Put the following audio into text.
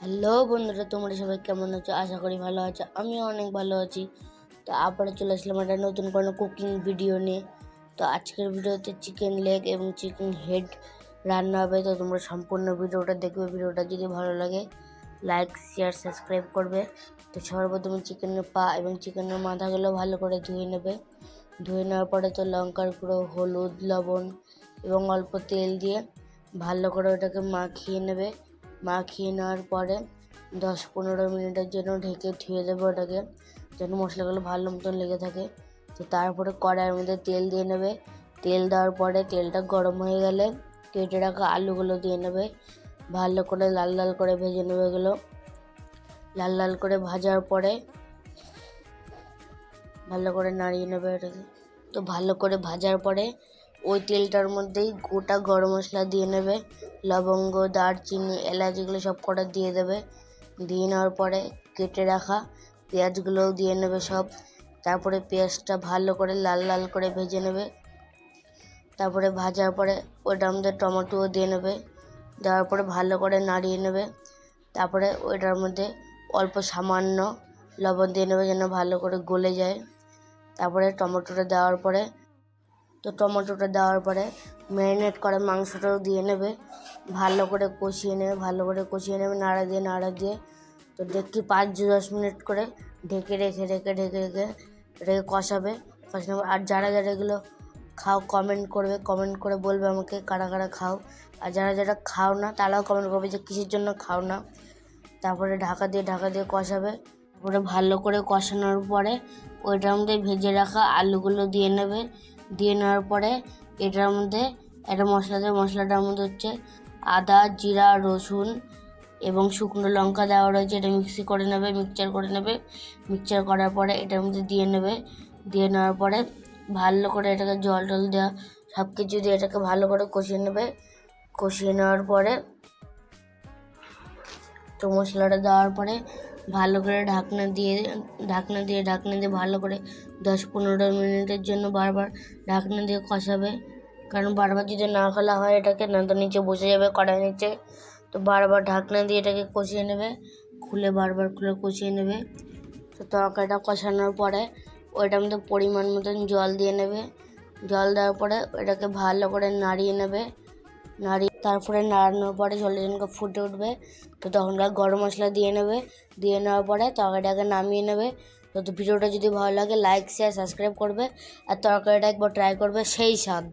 Hello বন্ধুরা, তোমরা সবাই কেমন আছো? আশা করি ভালো আছো। আমিও অনেক ভালো আছি। তো আবার চলে আসলাম একটা নতুন কোনো কুকিং ভিডিও নিয়ে। তো আজকের ভিডিওতে চিকেন লেগ এবং চিকেন হেড রান্না হবে। তো তোমরা সম্পূর্ণ ভিডিওটা দেখবে। ভিডিওটা যদি ভালো লাগে লাইক শেয়ার সাবস্ক্রাইব করবে। তো সর্বপ্রথমে চিকেনের পা এবং চিকেনের মাথাগুলো ভালো করে ধুয়ে নেবে। ধুয়ে নেওয়ার পরে তো লঙ্কার গুঁড়ো, হলুদ, লবণ এবং অল্প তেল দিয়ে ভালো করে ওটাকে মাখিয়ে নেবে। মাখিয়ে নেওয়ার পরে 10-15 মিনিটের জন্য ঢেকে ধুয়ে দেবে ওটাকে, যেন মশলাগুলো ভালো মতন লেগে থাকে। তো তারপরে কড়াইয়ের মধ্যে তেল দিয়ে নেবে। তেল দেওয়ার পরে তেলটা গরম হয়ে গেলে কেটে রাখা আলুগুলো দিয়ে নেবে। ভালো করে লাল লাল করে ভেজে নেবে। এগুলো লাল লাল করে ভাজার পরে ভালো করে নাড়িয়ে নেবে এটাকে। তো ভালো করে ভাজার পরে ওই তেলটার মধ্যেই গোটা গরম মশলা দিয়ে নেবে। লবঙ্গ, দারচিনি, এলাচ এগুলো সব কটা দিয়ে দেবে। দিয়ে নেওয়ার পরে কেটে রাখা পেঁয়াজগুলোও দিয়ে নেবে সব। তারপরে পেঁয়াজটা ভালো করে লাল লাল করে ভেজে নেবে। তারপরে ভাজার পরে ওইটার মধ্যে টমেটোও দিয়ে নেবে। দেওয়ার পরে ভালো করে নাড়িয়ে নেবে। তারপরে ওইটার মধ্যে অল্প সামান্য লবণ দিয়ে নেবে, যেন ভালো করে গলে যায়। তারপরে টমেটোটা দেওয়ার পরে ম্যারিনেট করা মাংসটাও দিয়ে নেবে। ভালো করে কষিয়ে নেবে নাড়া দিয়ে। তো দেখি 5-10 মিনিট করে ঢেকে রেখে এটাকে কষাবে। আর যারা এগুলো খাও কমেন্ট করে বলবে আমাকে কারা কারা খাও। আর যারা খাও না তারাও কমেন্ট করবে যে কিসের জন্য খাও না। তারপরে ঢাকা দিয়ে কষাবে। তারপরে ভালো করে কষানোর পরে ওইটার মধ্যে ভেজে রাখা আলুগুলো দিয়ে নেবে। দিয়ে নেওয়ার পরে এটার মধ্যে একটা মশলাটার মধ্যে হচ্ছে আদা, জিরা, রসুন এবং শুকনো লঙ্কা দেওয়া রয়েছে। এটা মিক্সচার করে নেবে। মিক্সচার করার পরে এটার মধ্যে দিয়ে নেবে। দিয়ে নেওয়ার পরে ভালো করে এটাকে জল দেওয়া সব কিছু দিয়ে এটাকে ভালো করে কষিয়ে নেবে। কষিয়ে নেওয়ার পরে তো মশলাটা দেওয়ার পরে ভালো করে ঢাকনা দিয়ে ভালো করে 10-15 মিনিটের জন্য বারবার ঢাকনা দিয়ে কষাবে। কারণ বারবার যদি না খোলা হয় এটাকে, না তো নিচে বসে যাবে কড়াই নিচে। তো বারবার ঢাকনা দিয়ে এটাকে কষিয়ে নেবে, বারবার খুলে কষিয়ে নেবে। তো তরকারিটা কষানোর পরে ওইটার মধ্যে পরিমাণ মতন জল দিয়ে নেবে। জল দেওয়ার পরে এটাকে ভালো করে নাড়িয়ে নেবে। তারপরে নাড়ানোর পরে জলটা যখন ফুটে উঠবে তো তখনকার গরম মশলা দিয়ে নেবে। দিয়ে নেওয়ার পরে তরকারিটাকে নামিয়ে নেবে। তো ভিডিওটা যদি ভালো লাগে লাইক শেয়ার সাবস্ক্রাইব করবে। আর তরকারিটা একবার ট্রাই করবে, সেই স্বাদ।